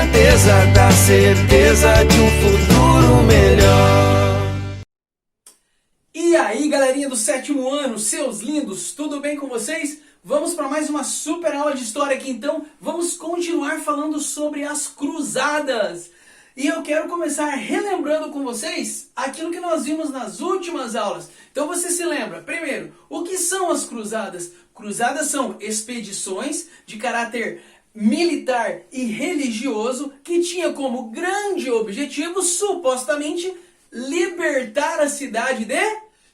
certeza da certeza de um futuro melhor. E aí, galerinha do sétimo ano, seus lindos, tudo bem com vocês? Vamos para mais uma super aula de história aqui então. Vamos continuar falando sobre as cruzadas. E eu quero começar relembrando com vocês aquilo que nós vimos nas últimas aulas. Então você se lembra, primeiro, o que são as cruzadas? Cruzadas são expedições de caráter militar e religioso que tinha como grande objetivo, supostamente, libertar a cidade de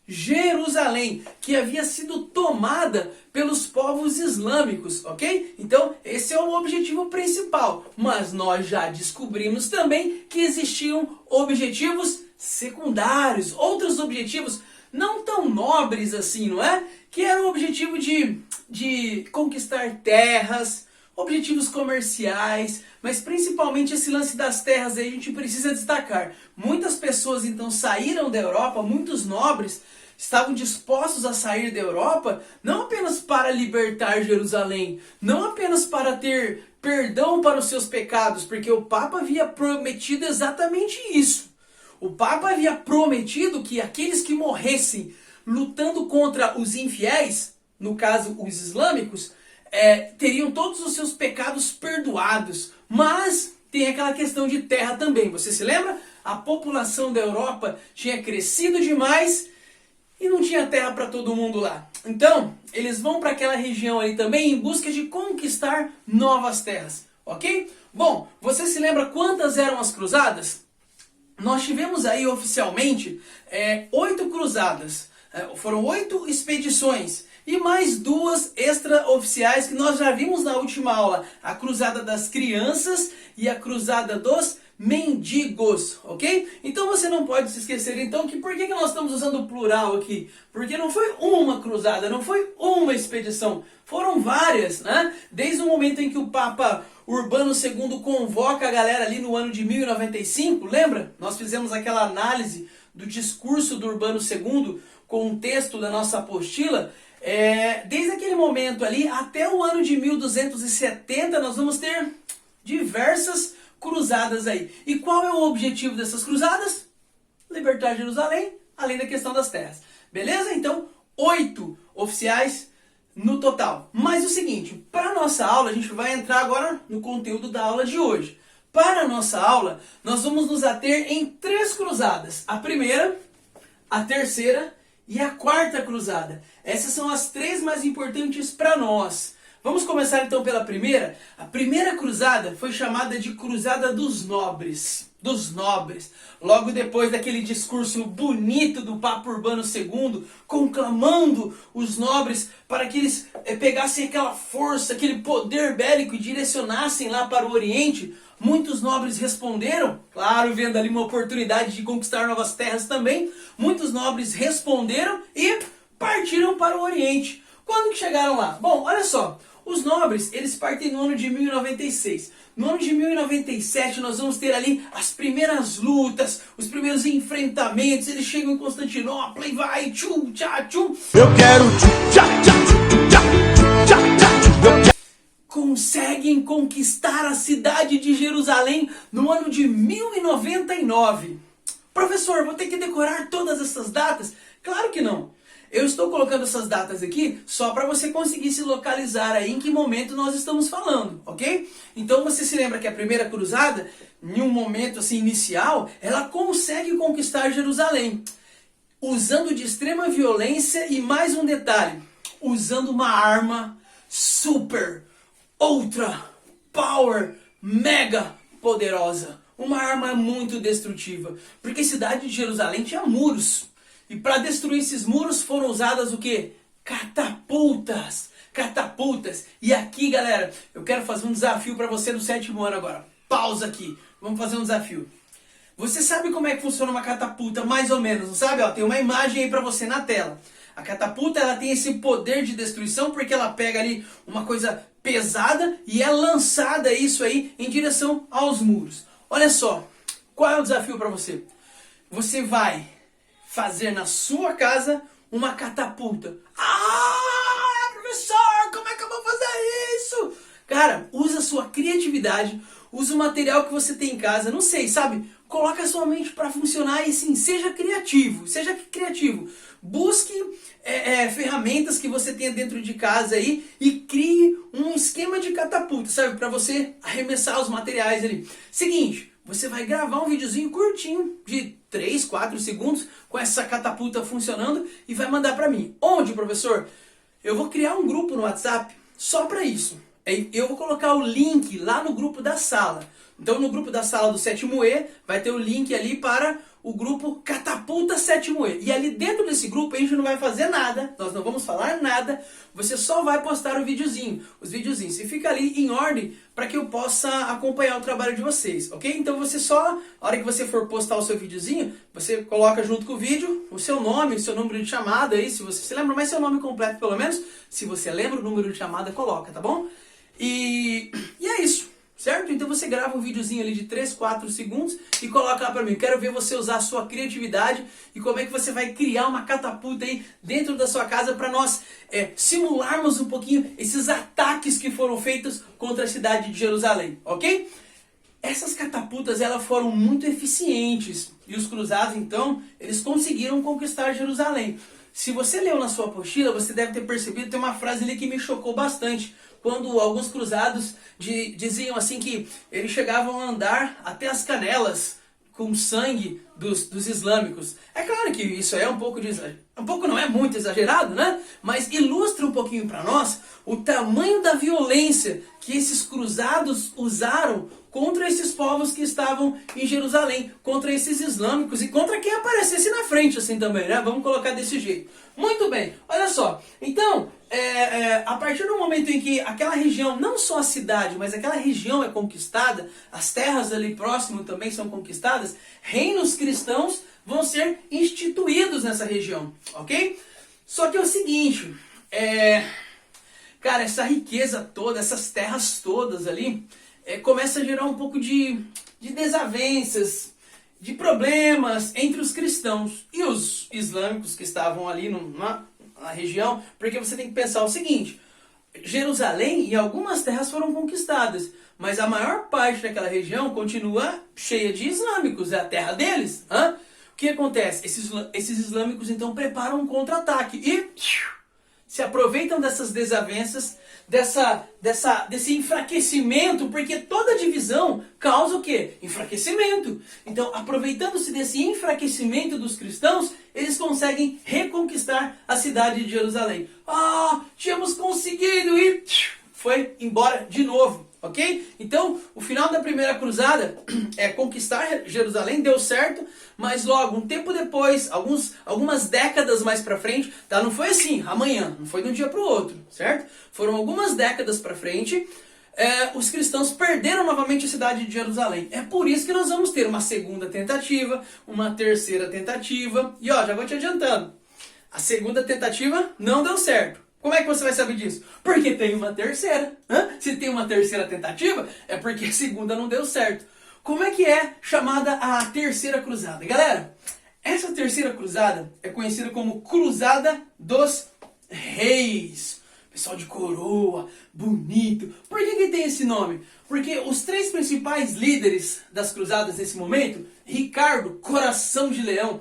Jerusalém, que havia sido tomada pelos povos islâmicos, ok? Então, esse é o objetivo principal. Mas nós já descobrimos também que existiam objetivos secundários, outros objetivos não tão nobres assim, não é? Que era o objetivo de conquistar terras, objetivos comerciais, mas principalmente esse lance das terras aí a gente precisa destacar. Muitas pessoas então saíram da Europa, muitos nobres estavam dispostos a sair da Europa, não apenas para libertar Jerusalém, não apenas para ter perdão para os seus pecados, porque o Papa havia prometido exatamente isso. O Papa havia prometido que aqueles que morressem lutando contra os infiéis, no caso os islâmicos, teriam todos os seus pecados perdoados. Mas tem aquela questão de terra também. Você se lembra? A população da Europa tinha crescido demais e não tinha terra para todo mundo lá. Então, eles vão para aquela região ali também em busca de conquistar novas terras. Ok? Bom, você se lembra quantas eram as cruzadas? Nós tivemos aí oficialmente 8 cruzadas. Foram 8 expedições. E mais 2 extraoficiais que nós já vimos na última aula. A cruzada das crianças e a cruzada dos mendigos, ok? Então você não pode se esquecer então que por que nós estamos usando o plural aqui? Porque não foi uma cruzada, não foi uma expedição. Foram várias, né? Desde o momento em que o Papa Urbano II convoca a galera ali no ano de 1095, lembra? Nós fizemos aquela análise do discurso do Urbano II com um texto da nossa apostila. Desde aquele momento ali até o ano de 1270 nós vamos ter diversas cruzadas aí. E qual é o objetivo dessas cruzadas? Libertar Jerusalém, além da questão das terras. Beleza? Então, 8 oficiais no total. Mas o seguinte, para a nossa aula, a gente vai entrar agora no conteúdo da aula de hoje. Para a nossa aula, nós vamos nos ater em 3 cruzadas. A primeira, a terceira e a quarta cruzada. Essas são as 3 mais importantes para nós. Vamos começar então pela primeira. A primeira cruzada foi chamada de Cruzada dos Nobres. Dos nobres. Logo depois daquele discurso bonito do Papa Urbano II, conclamando os nobres para que eles pegassem aquela força, aquele poder bélico e direcionassem lá para o Oriente, muitos nobres responderam, claro, vendo ali uma oportunidade de conquistar novas terras também, muitos nobres responderam e partiram para o Oriente. Quando que chegaram lá? Bom, olha só, os nobres, eles partem no ano de 1096. No ano de 1097 nós vamos ter ali as primeiras lutas, os primeiros enfrentamentos, eles chegam em Constantinopla e vai, tchum, tchá, tchum. Eu quero tchá, tchá, tchá, tchá, tchá. Conseguem conquistar a cidade de Jerusalém no ano de 1099. Professor, vou ter que decorar todas essas datas? Claro que não. Eu estou colocando essas datas aqui só para você conseguir se localizar aí em que momento nós estamos falando, ok? Então você se lembra que a primeira cruzada, em um momento assim inicial, ela consegue conquistar Jerusalém, usando de extrema violência e mais um detalhe, usando uma arma super, ultra, power, mega poderosa. Uma arma muito destrutiva, porque a cidade de Jerusalém tinha muros. E para destruir esses muros foram usadas o quê? Catapultas. Catapultas. E aqui, galera, eu quero fazer um desafio para você no sétimo ano agora. Pausa aqui. Vamos fazer um desafio. Você sabe como é que funciona uma catapulta, mais ou menos, não sabe? Ó, tem uma imagem aí para você na tela. A catapulta, ela tem esse poder de destruição porque ela pega ali uma coisa pesada e é lançada isso aí em direção aos muros. Olha só, qual é o desafio para você? Você vai fazer na sua casa uma catapulta. Ah, professor, como é que eu vou fazer isso? Cara, usa a sua criatividade, usa o material que você tem em casa, não sei, sabe? Coloca a sua mente para funcionar e sim, seja criativo, seja criativo. Busque ferramentas que você tenha dentro de casa aí e crie um esquema de catapulta, sabe? Para você arremessar os materiais ali. Seguinte, você vai gravar um videozinho curtinho de 3, 4 segundos com essa catapulta funcionando e vai mandar para mim. Onde, professor? Eu vou criar um grupo no WhatsApp só para isso. Eu vou colocar o link lá no grupo da sala. Então no grupo da sala do 7º E vai ter o link ali para o grupo Catapulta 7º E. E ali dentro desse grupo a gente não vai fazer nada, nós não vamos falar nada, você só vai postar o videozinho, os videozinhos. E fica ali em ordem para que eu possa acompanhar o trabalho de vocês, ok? Então você só, a hora que você for postar o seu videozinho, você coloca junto com o vídeo o seu nome, o seu número de chamada aí, se você se lembra, mas seu nome completo pelo menos. Se você lembra o número de chamada, coloca, tá bom? E é isso. Certo? Então você grava um videozinho ali de 3, 4 segundos e coloca lá pra mim. Quero ver você usar a sua criatividade e como é que você vai criar uma catapulta aí dentro da sua casa para nós simularmos um pouquinho esses ataques que foram feitos contra a cidade de Jerusalém, ok? Essas catapultas elas foram muito eficientes e os cruzados então, eles conseguiram conquistar Jerusalém. Se você leu na sua apostila, você deve ter percebido, tem uma frase ali que me chocou bastante. Quando alguns cruzados diziam assim que eles chegavam a andar até as canelas com sangue dos islâmicos. É claro que isso é um pouco não é muito exagerado, né? Mas ilustra um pouquinho para nós o tamanho da violência que esses cruzados usaram contra esses povos que estavam em Jerusalém, contra esses islâmicos e contra quem aparecesse na frente assim também, né? Vamos colocar desse jeito. Muito bem, olha só. Então, a partir do momento em que aquela região, não só a cidade, mas aquela região é conquistada, as terras ali próximo também são conquistadas, reinos cristãos vão ser instituídos nessa região, ok? Só que é o seguinte, cara, essa riqueza toda, essas terras todas ali, começa a gerar um pouco de desavenças, de problemas entre os cristãos e os islâmicos que estavam ali na região, porque você tem que pensar o seguinte, Jerusalém e algumas terras foram conquistadas, mas a maior parte daquela região continua cheia de islâmicos, é a terra deles. O que acontece? Esses islâmicos então preparam um contra-ataque e se aproveitam dessas desavenças, desse enfraquecimento, porque toda divisão causa o quê? Enfraquecimento. Então, aproveitando-se desse enfraquecimento dos cristãos, eles conseguem reconquistar a cidade de Jerusalém. Tínhamos conseguido e foi embora de novo. Ok? Então, o final da primeira cruzada é conquistar Jerusalém, deu certo, mas logo, um tempo depois, algumas décadas mais pra frente, tá? Não foi assim, amanhã, não foi de um dia pro outro, certo? Foram algumas décadas pra frente, os cristãos perderam novamente a cidade de Jerusalém. É por isso que nós vamos ter uma segunda tentativa, uma terceira tentativa, e já vou te adiantando, a segunda tentativa não deu certo. Como é que você vai saber disso? Porque tem uma terceira. Se tem uma terceira tentativa, é porque a segunda não deu certo. Como é que é chamada a terceira cruzada? Galera, essa terceira cruzada é conhecida como Cruzada dos Reis. Pessoal de coroa, bonito. Por que tem esse nome? Porque os 3 principais líderes das cruzadas nesse momento, Ricardo, Coração de Leão.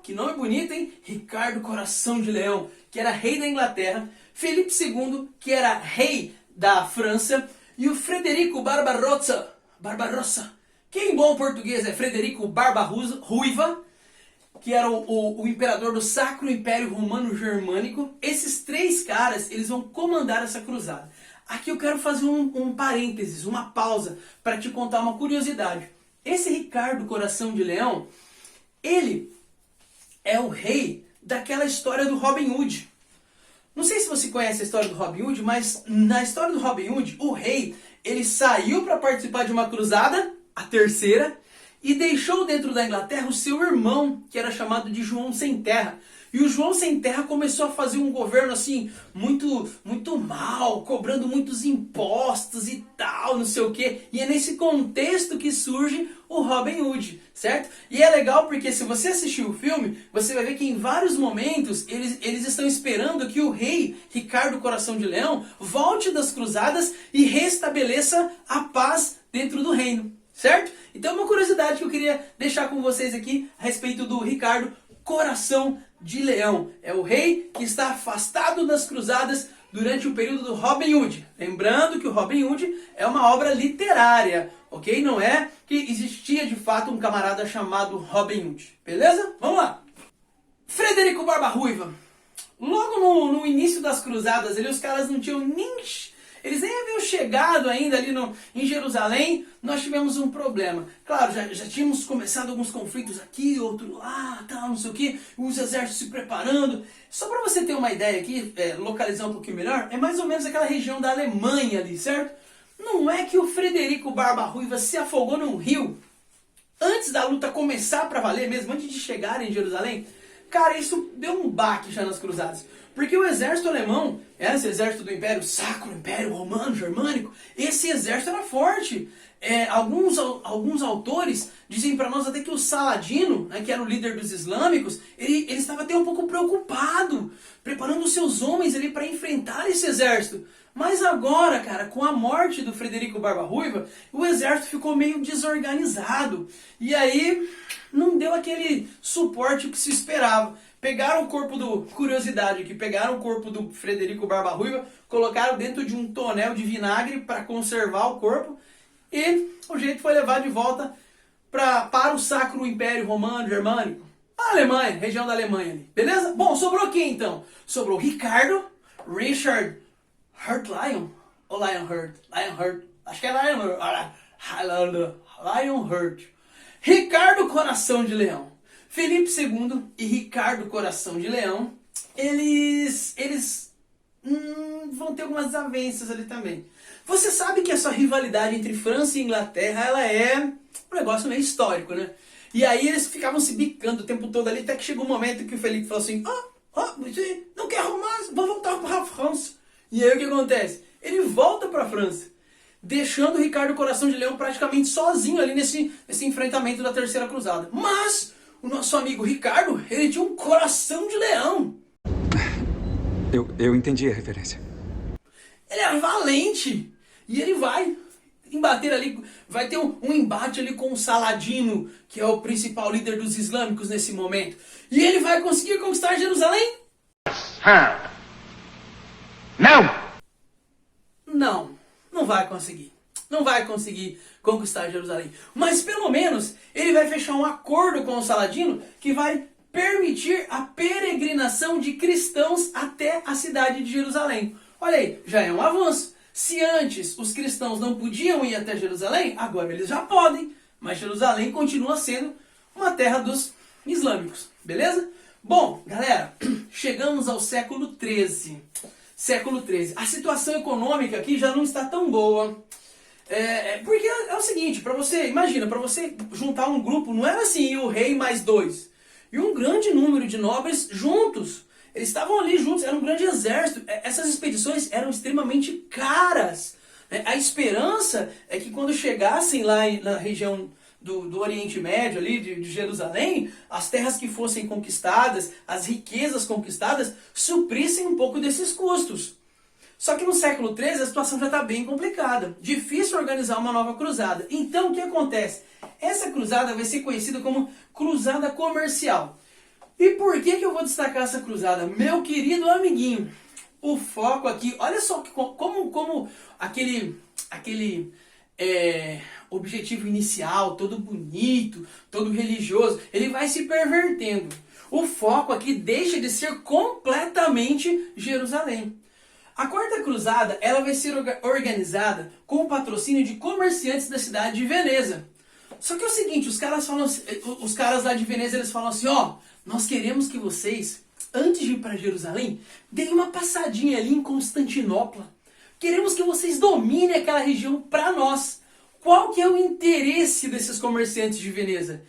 Que nome bonito, hein? Ricardo, Coração de Leão, que era rei da Inglaterra, Felipe II, que era rei da França, e o Frederico Barbarossa, que em bom português é Frederico Barba-Ruiva, que era o imperador do Sacro Império Romano Germânico. Esses 3 caras, eles vão comandar essa cruzada. Aqui eu quero fazer um parênteses, uma pausa, para te contar uma curiosidade. Esse Ricardo, Coração de Leão, ele é o rei daquela história do Robin Hood. Não sei se você conhece a história do Robin Hood, mas na história do Robin Hood, o rei, ele saiu para participar de uma cruzada, a terceira, e deixou dentro da Inglaterra o seu irmão, que era chamado de João Sem Terra. E o João Sem Terra começou a fazer um governo assim, muito mal, cobrando muitos impostos e tal, não sei o quê. E é nesse contexto que surge o Robin Hood, certo? E é legal porque se você assistir o filme, você vai ver que em vários momentos eles estão esperando que o rei Ricardo Coração de Leão volte das cruzadas e restabeleça a paz dentro do reino, certo? Então uma curiosidade que eu queria deixar com vocês aqui a respeito do Ricardo Coração de Leão. É o rei que está afastado das cruzadas durante o período do Robin Hood. Lembrando que o Robin Hood é uma obra literária, ok? Não é que existia de fato um camarada chamado Robin Hood. Beleza? Vamos lá. Frederico Barba-Ruiva. Logo no início das cruzadas, os caras não tinham nem... Eles nem haviam chegado ainda ali em Jerusalém, nós tivemos um problema. Claro, já tínhamos começado alguns conflitos aqui, outro lá, tal, não sei o que, os exércitos se preparando. Só para você ter uma ideia aqui, localizar um pouquinho melhor, é mais ou menos aquela região da Alemanha ali, certo? Não é que o Frederico Barba-Ruiva se afogou num rio antes da luta começar para valer mesmo, antes de chegar em Jerusalém. Cara, isso deu um baque já nas cruzadas. Porque o exército alemão, esse exército do Império Sacro, Império Romano, Germânico, esse exército era forte. Alguns autores dizem para nós até que o Saladino, né, que era o líder dos islâmicos, ele estava até um pouco preocupado, preparando os seus homens ali para enfrentar esse exército. Mas agora, cara, com a morte do Frederico Barba-Ruiva, o exército ficou meio desorganizado. E aí não deu aquele suporte que se esperava. Pegaram o corpo do... Curiosidade aqui, pegaram o corpo do Frederico Barba-Ruiva, colocaram dentro de um tonel de vinagre para conservar o corpo. E o jeito foi levar de volta para o Sacro Império Romano Germânico. A Alemanha, região da Alemanha ali. Beleza? Bom, sobrou quem então? Sobrou Ricardo, Richard, Hurt Lion? Ou Lionheart? Lionheart. Acho que é Lionheart. Ricardo Coração de Leão. Felipe II e Ricardo Coração de Leão, eles vão ter algumas desavenças ali também. Você sabe que essa rivalidade entre França e Inglaterra, ela é um negócio meio histórico, né? E aí eles ficavam se bicando o tempo todo ali, até que chegou um momento que o Felipe falou assim, não quero mais, vou voltar para a França. E aí o que acontece? Ele volta para a França, deixando o Ricardo Coração de Leão praticamente sozinho ali nesse enfrentamento da Terceira Cruzada. Mas o nosso amigo Ricardo, ele tinha um coração de leão. Eu entendi a referência. Ele era valente. E ele vai embater ali, vai ter um embate ali com o Saladino, que é o principal líder dos islâmicos nesse momento. E ele vai conseguir conquistar Jerusalém? Não vai conseguir. Não vai conseguir conquistar Jerusalém. Mas pelo menos ele vai fechar um acordo com o Saladino que vai permitir a peregrinação de cristãos até a cidade de Jerusalém. Olha aí, já é um avanço. Se antes os cristãos não podiam ir até Jerusalém, agora eles já podem. Mas Jerusalém continua sendo uma terra dos islâmicos. Beleza? Bom, galera, chegamos ao século XIII. Século XIII. A situação econômica aqui já não está tão boa. Porque é o seguinte, imagina, para você juntar um grupo, não era assim, o rei mais dois. E um grande número de nobres juntos. Eles estavam ali juntos, era um grande exército. Essas expedições eram extremamente caras. A esperança é que quando chegassem lá na região do Oriente Médio, ali de Jerusalém, as terras que fossem conquistadas, as riquezas conquistadas, suprissem um pouco desses custos. Só que no século XIII a situação já está bem complicada. Difícil organizar uma nova cruzada. Então o que acontece? Essa cruzada vai ser conhecida como cruzada comercial. E por que eu vou destacar essa cruzada? Meu querido amiguinho, o foco aqui, olha só como aquele objetivo inicial, todo bonito, todo religioso, ele vai se pervertendo. O foco aqui deixa de ser completamente Jerusalém. A Quarta Cruzada, ela vai ser organizada com o patrocínio de comerciantes da cidade de Veneza. Só que é o seguinte, os caras lá de Veneza, eles falam assim, nós queremos que vocês, antes de ir para Jerusalém, deem uma passadinha ali em Constantinopla. Queremos que vocês dominem aquela região para nós. Qual que é o interesse desses comerciantes de Veneza?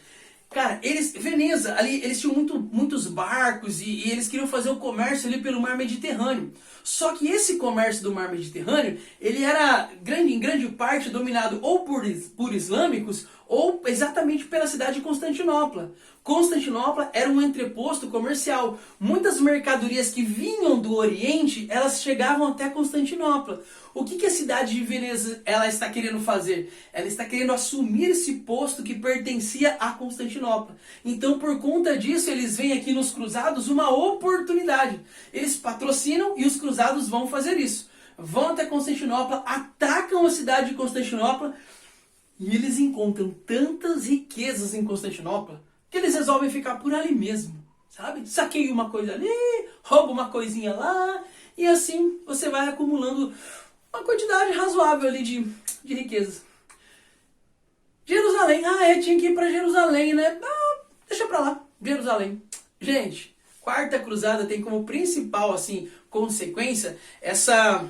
Cara, Veneza, ali, eles tinham muitos barcos e eles queriam fazer o comércio ali pelo mar Mediterrâneo. Só que esse comércio do mar Mediterrâneo, ele era em grande parte dominado ou por islâmicos ou exatamente pela cidade de Constantinopla. Constantinopla era um entreposto comercial. Muitas mercadorias que vinham do Oriente, elas chegavam até Constantinopla. O que a cidade de Veneza ela está querendo fazer? Ela está querendo assumir esse posto que pertencia a Constantinopla. Então, por conta disso, eles veem aqui nos cruzados uma oportunidade. Eles patrocinam e os cruzados vão fazer isso. Vão até Constantinopla, atacam a cidade de Constantinopla e eles encontram tantas riquezas em Constantinopla que eles resolvem ficar por ali mesmo, sabe? Saqueia uma coisa ali, rouba uma coisinha lá, e assim você vai acumulando uma quantidade razoável ali de riquezas. Jerusalém, tinha que ir para Jerusalém, né? Deixa pra lá, Jerusalém. Gente, Quarta Cruzada tem como principal, assim, consequência essa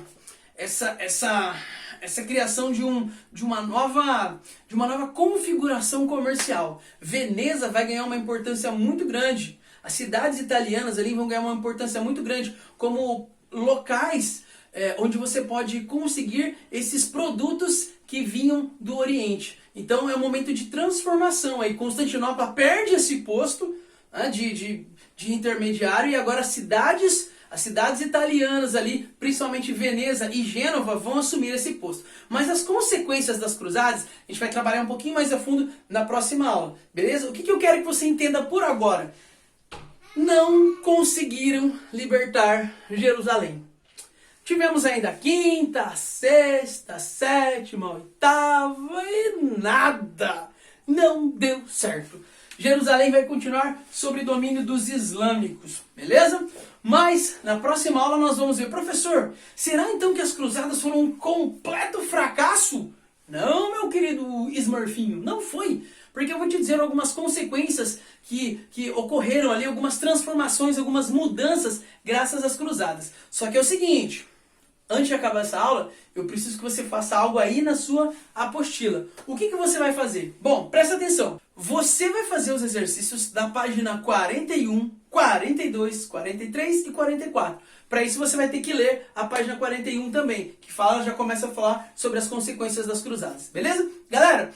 criação de uma nova configuração comercial. Veneza vai ganhar uma importância muito grande. As cidades italianas ali vão ganhar uma importância muito grande como locais onde você pode conseguir esses produtos que vinham do Oriente. Então é um momento de transformação. Aí Constantinopla perde esse posto, né, de intermediário, e agora as cidades italianas ali, principalmente Veneza e Gênova, vão assumir esse posto. Mas as consequências das cruzadas, a gente vai trabalhar um pouquinho mais a fundo na próxima aula, beleza? O que eu quero que você entenda por agora? Não conseguiram libertar Jerusalém. Tivemos ainda a quinta, a sexta, a sétima, a oitava e nada. Não deu certo. Jerusalém vai continuar sob domínio dos islâmicos, beleza? Mas na próxima aula nós vamos ver, professor, será então que as cruzadas foram um completo fracasso? Não, meu querido Smurfinho, não foi. Porque eu vou te dizer algumas consequências que ocorreram ali, algumas transformações, algumas mudanças graças às cruzadas. Só que é o seguinte, antes de acabar essa aula, eu preciso que você faça algo aí na sua apostila. O que você vai fazer? Bom, presta atenção. Você vai fazer os exercícios da página 41, 42, 43 e 44. Para isso você vai ter que ler a página 41 também, que já começa a falar sobre as consequências das cruzadas. Beleza? Galera,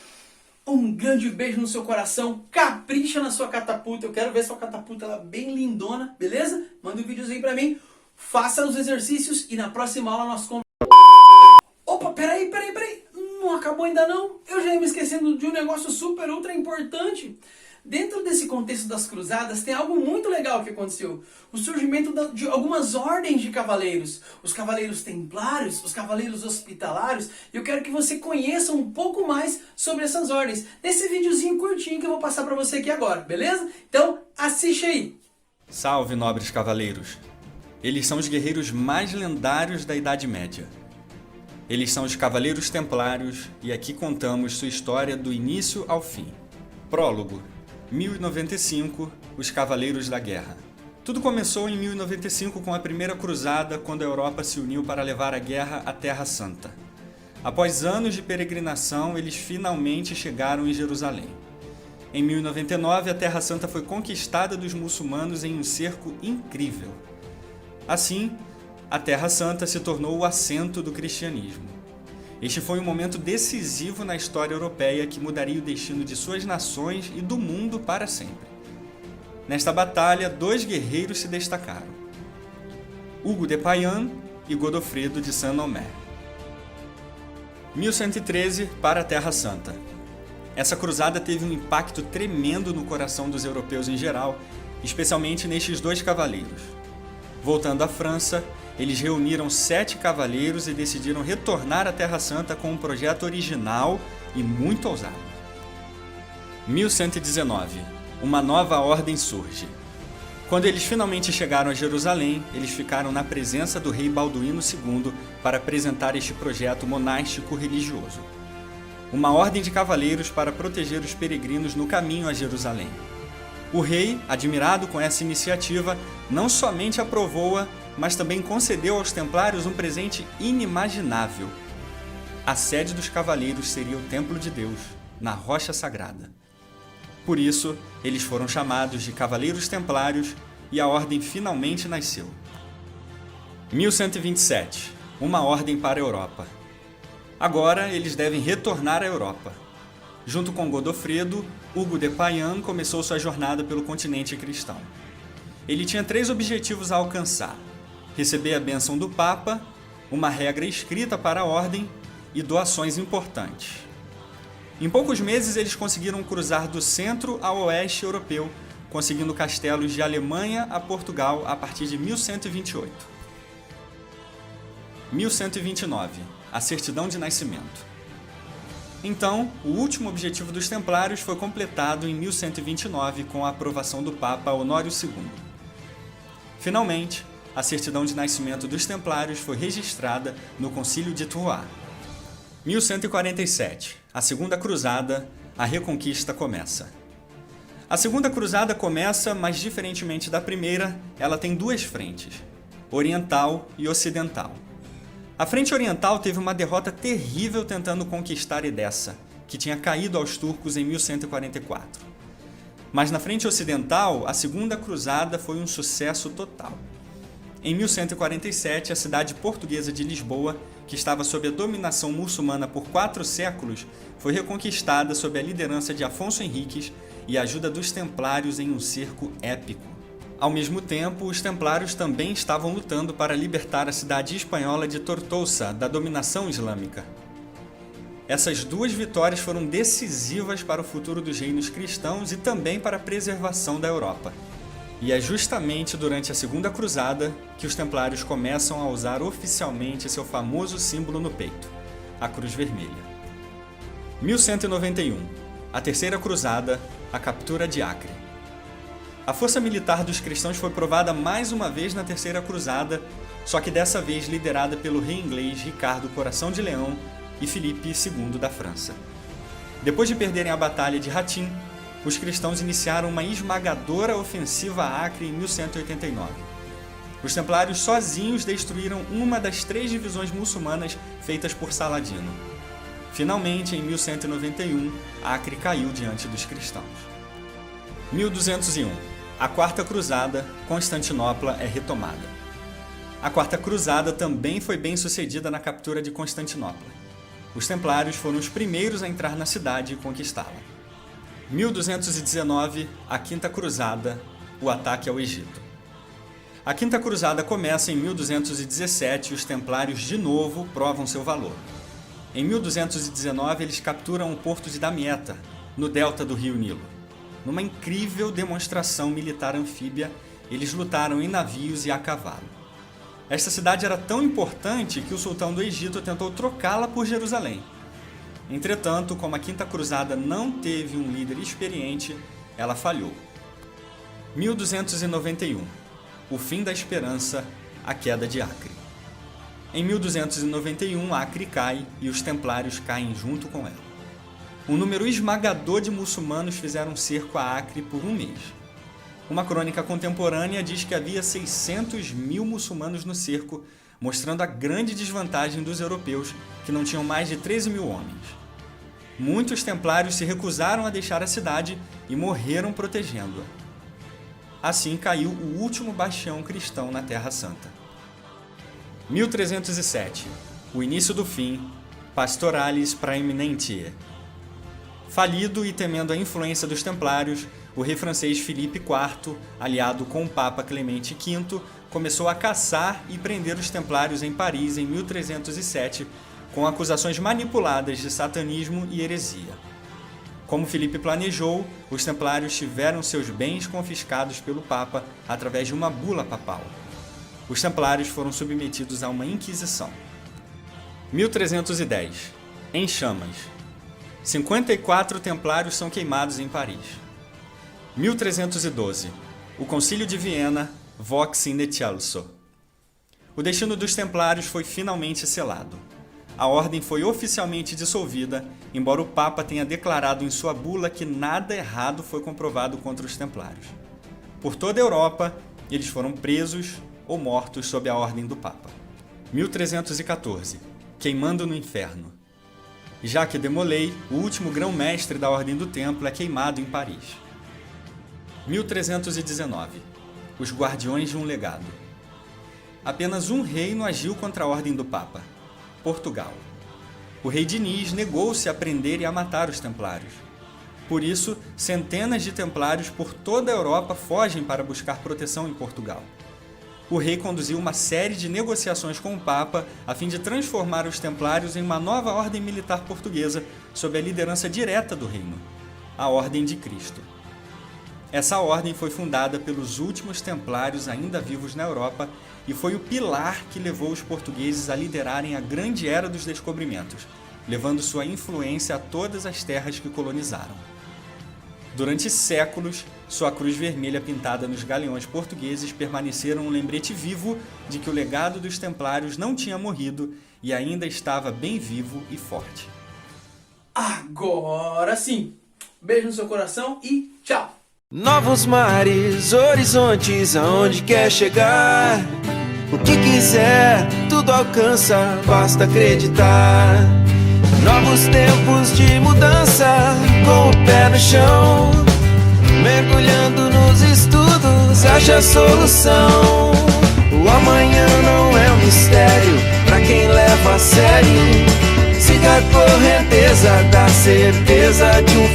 um grande beijo no seu coração. Capricha na sua catapulta. Eu quero ver sua catapulta ela bem lindona, beleza? Manda um videozinho pra mim. Faça os exercícios e na próxima aula nós conversamos. Opa, peraí. Não acabou ainda não. Eu já ia me esquecendo de um negócio super ultra importante. Dentro desse contexto das cruzadas tem algo muito legal que aconteceu. O surgimento de algumas ordens de cavaleiros. Os cavaleiros templários, os cavaleiros hospitalários. E eu quero que você conheça um pouco mais sobre essas ordens. Nesse videozinho curtinho que eu vou passar pra você aqui agora, beleza? Então, assiste aí. Salve, nobres cavaleiros. Eles são os guerreiros mais lendários da Idade Média. Eles são os Cavaleiros Templários e aqui contamos sua história do início ao fim. Prólogo. 1095, os Cavaleiros da Guerra. Tudo começou em 1095 com a Primeira Cruzada, quando a Europa se uniu para levar a guerra à Terra Santa. Após anos de peregrinação, eles finalmente chegaram em Jerusalém. Em 1099, a Terra Santa foi conquistada dos muçulmanos em um cerco incrível. Assim, a Terra Santa se tornou o assento do cristianismo. Este foi um momento decisivo na história europeia que mudaria o destino de suas nações e do mundo para sempre. Nesta batalha, dois guerreiros se destacaram: Hugo de Payens e Godofredo de Saint-Omer. 1113 para a Terra Santa. Essa cruzada teve um impacto tremendo no coração dos europeus em geral, especialmente nestes dois cavaleiros. Voltando à França, eles reuniram 7 cavaleiros e decidiram retornar à Terra Santa com um projeto original e muito ousado. 1119. Uma nova ordem surge. Quando eles finalmente chegaram a Jerusalém, eles ficaram na presença do rei Balduíno II para apresentar este projeto monástico religioso. Uma ordem de cavaleiros para proteger os peregrinos no caminho a Jerusalém. O rei, admirado com essa iniciativa, não somente aprovou-a, mas também concedeu aos templários um presente inimaginável. A sede dos cavaleiros seria o Templo de Deus, na Rocha Sagrada. Por isso, eles foram chamados de Cavaleiros Templários e a ordem finalmente nasceu. 1127. Uma ordem para a Europa. Agora eles devem retornar à Europa. Junto com Godofredo, Hugo de Payens começou sua jornada pelo continente cristão. Ele tinha 3 objetivos a alcançar: receber a bênção do Papa, uma regra escrita para a ordem e doações importantes. Em poucos meses eles conseguiram cruzar do centro ao oeste europeu, conseguindo castelos de Alemanha a Portugal a partir de 1128. 1129. A certidão de nascimento. Então, o último objetivo dos Templários foi completado em 1129 com a aprovação do Papa Honório II. Finalmente, a certidão de nascimento dos Templários foi registrada no Concílio de Troyes. 1147. A Segunda Cruzada, a Reconquista começa. A Segunda Cruzada começa, mas diferentemente da primeira, ela tem 2 frentes, oriental e ocidental. A frente oriental teve uma derrota terrível tentando conquistar Edessa, que tinha caído aos turcos em 1144. Mas na frente ocidental, a Segunda Cruzada foi um sucesso total. Em 1147, a cidade portuguesa de Lisboa, que estava sob a dominação muçulmana por 4 séculos, foi reconquistada sob a liderança de Afonso Henriques e a ajuda dos Templários em um cerco épico. Ao mesmo tempo, os Templários também estavam lutando para libertar a cidade espanhola de Tortosa da dominação islâmica. Essas 2 vitórias foram decisivas para o futuro dos reinos cristãos e também para a preservação da Europa. E é justamente durante a Segunda Cruzada que os Templários começam a usar oficialmente seu famoso símbolo no peito, a Cruz Vermelha. 1191. A Terceira Cruzada, a captura de Acre. A força militar dos cristãos foi provada mais uma vez na Terceira Cruzada, só que dessa vez liderada pelo rei inglês Ricardo Coração de Leão e Filipe II da França. Depois de perderem a Batalha de Hattin, os cristãos iniciaram uma esmagadora ofensiva a Acre em 1189. Os Templários sozinhos destruíram uma das 3 divisões muçulmanas feitas por Saladino. Finalmente, em 1191, Acre caiu diante dos cristãos. 1201. A Quarta Cruzada, Constantinopla é retomada. A Quarta Cruzada também foi bem sucedida na captura de Constantinopla. Os Templários foram os primeiros a entrar na cidade e conquistá-la. 1219. A Quinta Cruzada, o ataque ao Egito. A Quinta Cruzada começa em 1217 e os Templários de novo provam seu valor. Em 1219 eles capturam o porto de Damietta, no delta do rio Nilo. Numa incrível demonstração militar anfíbia, eles lutaram em navios e a cavalo. Esta cidade era tão importante que o sultão do Egito tentou trocá-la por Jerusalém. Entretanto, como a Quinta Cruzada não teve um líder experiente, ela falhou. 1291. O fim da esperança, a queda de Acre. Em 1291, Acre cai e os Templários caem junto com ela. Um número esmagador de muçulmanos fizeram cerco a Acre por um mês. Uma crônica contemporânea diz que havia 600.000 muçulmanos no cerco, mostrando a grande desvantagem dos europeus, que não tinham mais de 13.000 homens. Muitos templários se recusaram a deixar a cidade e morreram protegendo-a. Assim caiu o último bastião cristão na Terra Santa. 1307. O início do fim, Pastoralis Praeminentiae. Falido e temendo a influência dos templários, o rei francês Filipe IV, aliado com o Papa Clemente V, começou a caçar e prender os templários em Paris em 1307, com acusações manipuladas de satanismo e heresia. Como Filipe planejou, os templários tiveram seus bens confiscados pelo Papa através de uma bula papal. Os templários foram submetidos a uma inquisição. 1310. Em chamas. 54 templários são queimados em Paris. 1312. O Concílio de Viena, Vox in Excelso. O destino dos templários foi finalmente selado. A ordem foi oficialmente dissolvida, embora o Papa tenha declarado em sua bula que nada errado foi comprovado contra os templários. Por toda a Europa, eles foram presos ou mortos sob a ordem do Papa. 1314. Queimando no inferno. Jacques de Molay, o último grão-mestre da Ordem do Templo, é queimado em Paris. 1319. Os Guardiões de um Legado. Apenas um reino agiu contra a Ordem do Papa: Portugal. O rei Diniz negou-se a prender e a matar os templários. Por isso, centenas de templários por toda a Europa fogem para buscar proteção em Portugal. O rei conduziu uma série de negociações com o Papa a fim de transformar os templários em uma nova ordem militar portuguesa sob a liderança direta do reino, a Ordem de Cristo. Essa ordem foi fundada pelos últimos templários ainda vivos na Europa e foi o pilar que levou os portugueses a liderarem a grande era dos descobrimentos, levando sua influência a todas as terras que colonizaram. Durante séculos, sua cruz vermelha pintada nos galeões portugueses permaneceram um lembrete vivo de que o legado dos templários não tinha morrido e ainda estava bem vivo e forte. Agora sim! Beijo no seu coração e tchau! Novos mares, horizontes, aonde quer chegar. O que quiser, tudo alcança, basta acreditar. Novos tempos de mudança, com o pé no chão. Mergulhando nos estudos, acha a solução. O amanhã não é um mistério pra quem leva a sério. Siga a correnteza da certeza de um